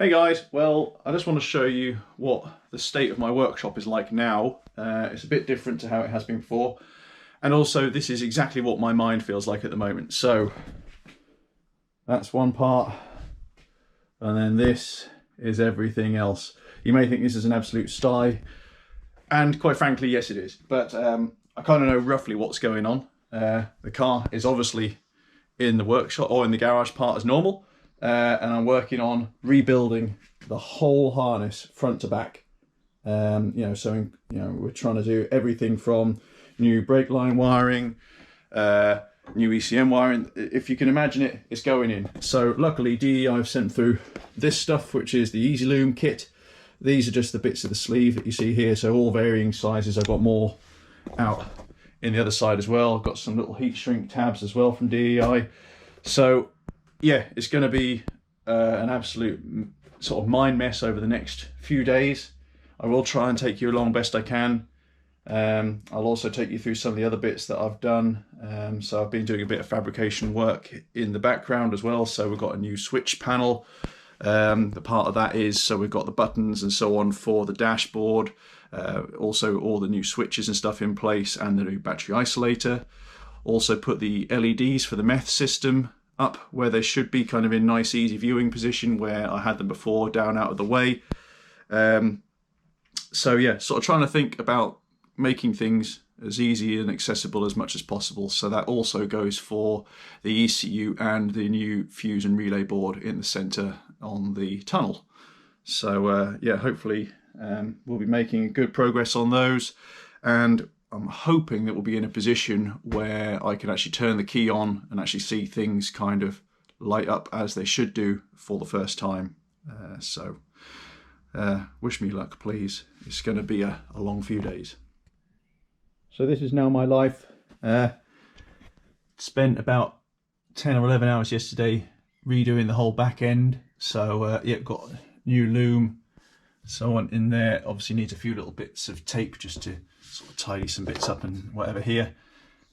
Hey guys, well I just want to show you what the state of my workshop is like now. It's a bit different to how it has been before, and also this is exactly what my mind feels like at the moment. So that's one part, and then this is everything else. You may think this is an absolute sty, and quite frankly yes it is, but I kind of know roughly what's going on. The car is obviously in the workshop or in the garage part as normal. And I'm working on rebuilding the whole harness front to back. We're trying to do everything from new brake line wiring, new ECM wiring. If you can imagine it, it's going in. So luckily DEI have sent through this stuff, which is the Easy Loom kit. These are just the bits of the sleeve that you see here, so all varying sizes. I've got more out in the other side as well. I've got some little heat shrink tabs as well from DEI. So yeah, it's going to be an absolute sort of mind mess over the next few days. I will try and take you along best I can. I'll also take you through some of the other bits that I've done. So I've been doing a bit of fabrication work in the background as well. So we've got a new switch panel. The part of that is, so we've got the buttons and so on for the dashboard. Also all the new switches and stuff in place, and the new battery isolator. Also put the LEDs for the meth system up where they should be, kind of in nice easy viewing position where I had them before, down out of the way. So yeah, sort of trying to think about making things as easy and accessible as much as possible. So that also goes for the ECU and the new fuse and relay board in the center on the tunnel. So yeah, hopefully we'll be making good progress on those, and I'm hoping that we'll be in a position where I can actually turn the key on and actually see things kind of light up as they should do for the first time. Wish me luck, please. It's going to be a long few days. So this is now my life. Spent about 10 or 11 hours yesterday redoing the whole back end. So yeah, got new loom, so on in there. Obviously needs a few little bits of tape just to sort of tidy some bits up and whatever here,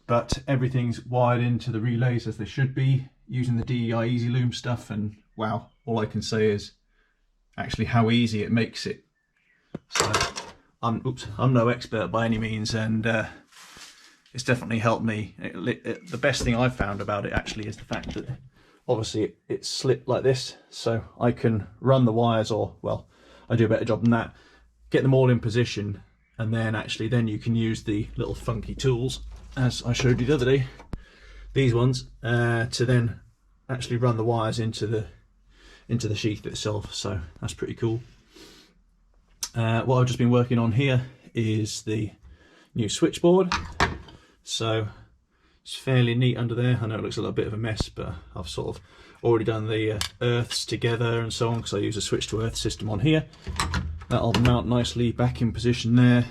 but everything's wired into the relays as they should be using the DEI Easy Loom stuff, and wow, all I can say is actually how easy it makes it. So I'm no expert by any means, and it's definitely helped me. The best thing I've found about it actually is the fact that obviously it's slit like this, so I can run the wires, or well, I do a better job than that, get them all in position, and then you can use the little funky tools, as I showed you the other day, these ones, to then actually run the wires into the sheath itself. So that's pretty cool. What I've just been working on here is the new switchboard. So it's fairly neat under there. I know it looks a little bit of a mess, but I've sort of already done the earths together and so on, because I use a switch to earth system on here. That'll mount nicely back in position there.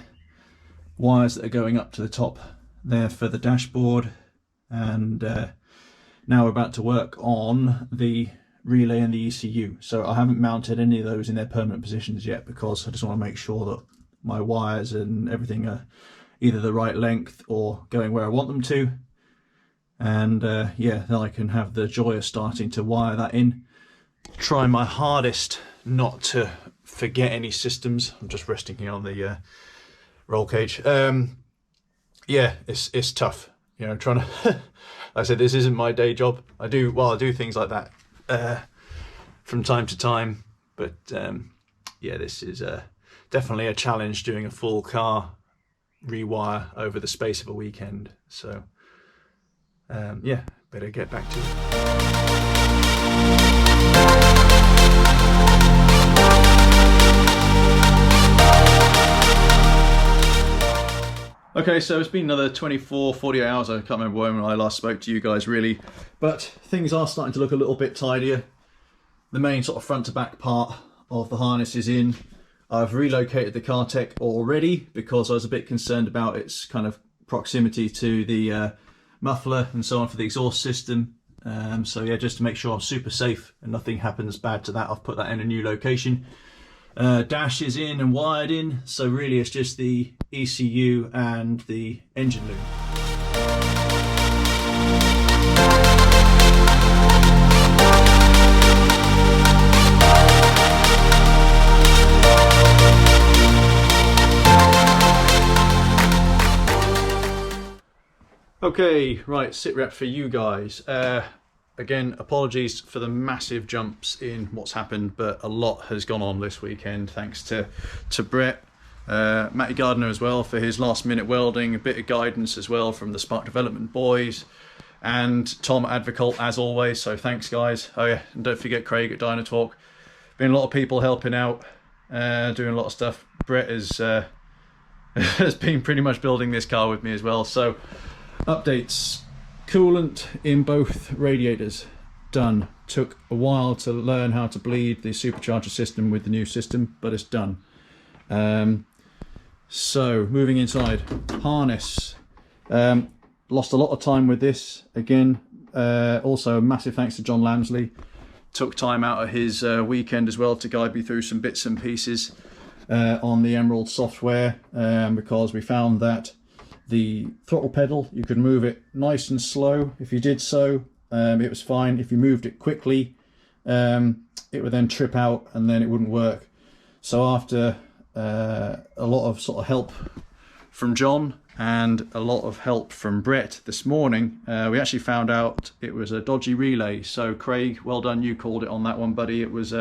Wires that are going up to the top there for the dashboard, and now we're about to work on the relay and the ECU. So I haven't mounted any of those in their permanent positions yet, because I just want to make sure that my wires and everything are either the right length or going where I want them to. And yeah, then I can have the joy of starting to wire that in. Try my hardest not to forget any systems. I'm just resting here on the roll cage. Yeah, it's tough, you know, trying to like I said, this isn't my day job. I do things like that from time to time, but yeah, this is definitely a challenge, doing a full car rewire over the space of a weekend. So yeah, better get back to it. Okay, so it's been another 24, 48 hours. I can't remember when I last spoke to you guys really, but things are starting to look a little bit tidier. The main sort of front to back part of the harness is in. I've relocated the car tech already because I was a bit concerned about its kind of proximity to the muffler and so on for the exhaust system. So yeah, just to make sure I'm super safe and nothing happens bad to that, I've put that in a new location. Dash is in and wired in, so really it's just the ECU and the engine loom. Okay, right, sit rep for you guys. Again, apologies for the massive jumps in what's happened, but a lot has gone on this weekend thanks to Bret, Matty Gardner as well for his last minute welding, a bit of guidance as well from the Spark Development boys, and Tom at Advocult as always, so thanks guys. Oh yeah, and don't forget Craig at Dynatalk. Been a lot of people helping out, doing a lot of stuff. Bret is has been pretty much building this car with me as well. So updates: coolant in both radiators done. Took a while to learn how to bleed the supercharger system with the new system, but it's done. So moving inside, harness, lost a lot of time with this again. Also a massive thanks to John Lamsley, took time out of his weekend as well to guide me through some bits and pieces on the Emerald software, because we found that the throttle pedal, you could move it nice and slow. If you did so, it was fine. If you moved it quickly, it would then trip out and then it wouldn't work. So after a lot of sort of help from John and a lot of help from Bret this morning, we actually found out it was a dodgy relay. So Craig, well done, you called it on that one, buddy. It was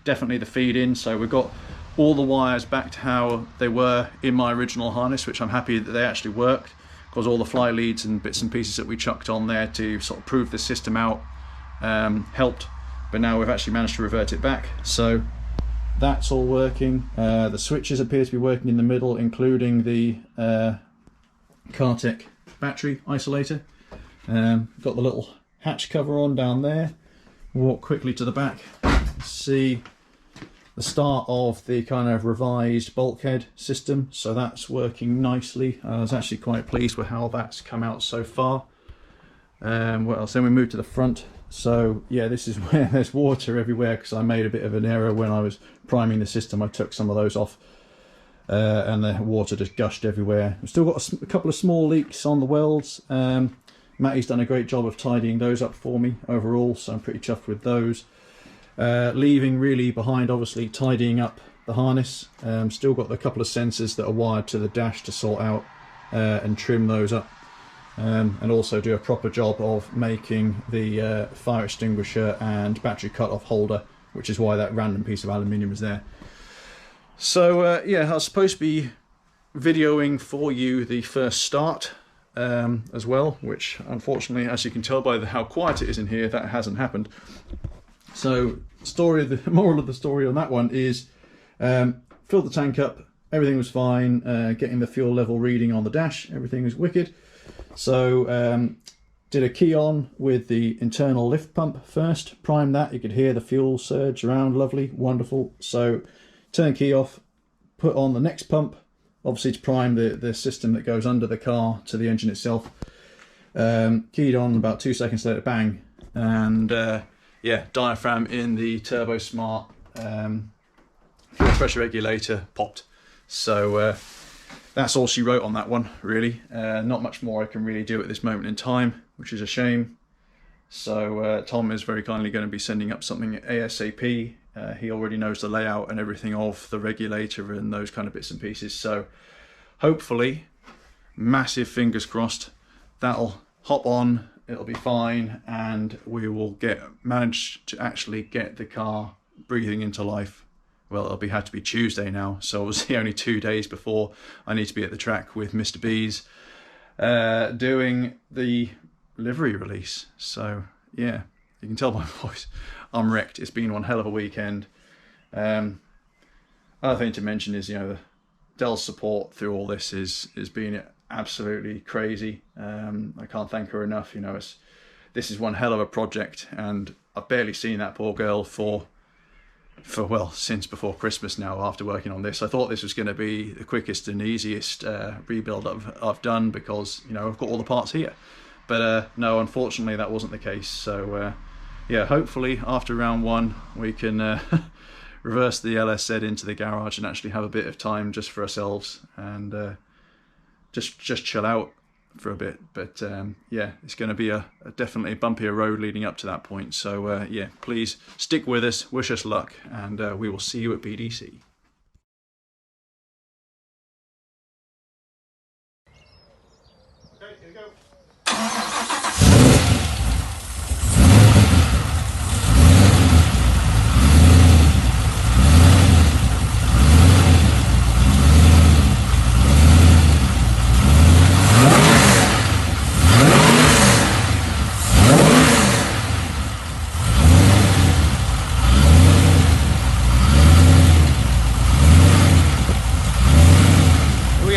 definitely the feed in. So we've got all the wires back to how they were in my original harness, which I'm happy that they actually worked, because all the fly leads and bits and pieces that we chucked on there to sort of prove the system out helped. But now we've actually managed to revert it back, so that's all working. The switches appear to be working in the middle, including the Cartec battery isolator. Got the little hatch cover on down there. Walk quickly to the back, see the start of the kind of revised bulkhead system, so that's working nicely. I was actually quite pleased with how that's come out so far. What else? Then we move to the front. So yeah, this is where there's water everywhere because I made a bit of an error when I was priming the system. I took some of those off and the water just gushed everywhere. We've still got a couple of small leaks on the welds. Matty's done a great job of tidying those up for me overall, so I'm pretty chuffed with those. Leaving really behind, obviously, tidying up the harness. Still got a couple of sensors that are wired to the dash to sort out and trim those up. And also do a proper job of making the fire extinguisher and battery cut-off holder, which is why that random piece of aluminium is there. So yeah, I was supposed to be videoing for you the first start as well, which unfortunately, as you can tell by how quiet it is in here, that hasn't happened. So the moral of the story on that one is filled the tank up, everything was fine, getting the fuel level reading on the dash, everything was wicked. So did a key on with the internal lift pump first, primed that, you could hear the fuel surge around, lovely, wonderful. So turn key off, put on the next pump, obviously to prime the system that goes under the car to the engine itself. Keyed on, about 2 seconds later, bang, and yeah, diaphragm in the Turbo Smart fuel pressure regulator popped. So that's all she wrote on that one, really. Not much more I can really do at this moment in time, which is a shame. So Tom is very kindly going to be sending up something ASAP. He already knows the layout and everything of the regulator and those kind of bits and pieces. So hopefully, massive fingers crossed, that'll hop on, it'll be fine, and we will manage to actually get the car breathing into life. Well, it'll have to be Tuesday now, so obviously only 2 days before I need to be at the track with Mr. B's doing the livery release. So yeah, you can tell by my voice, I'm wrecked. It's been one hell of a weekend. Other thing to mention is, you know, Dell's support through all this is been absolutely crazy. I can't thank her enough. You know, this is one hell of a project, and I've barely seen that poor girl for well, since before Christmas now, after working on this. I thought this was going to be the quickest and easiest rebuild I've done, because, you know, I've got all the parts here. But no, unfortunately that wasn't the case. So yeah, hopefully after round one we can reverse the LSZ into the garage and actually have a bit of time just for ourselves and just chill out for a bit. But yeah, it's going to be a definitely bumpier road leading up to that point. So yeah, please stick with us, wish us luck, and we will see you at BDC. Okay, here we go.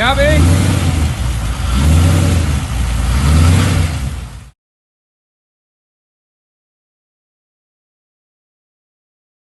happy?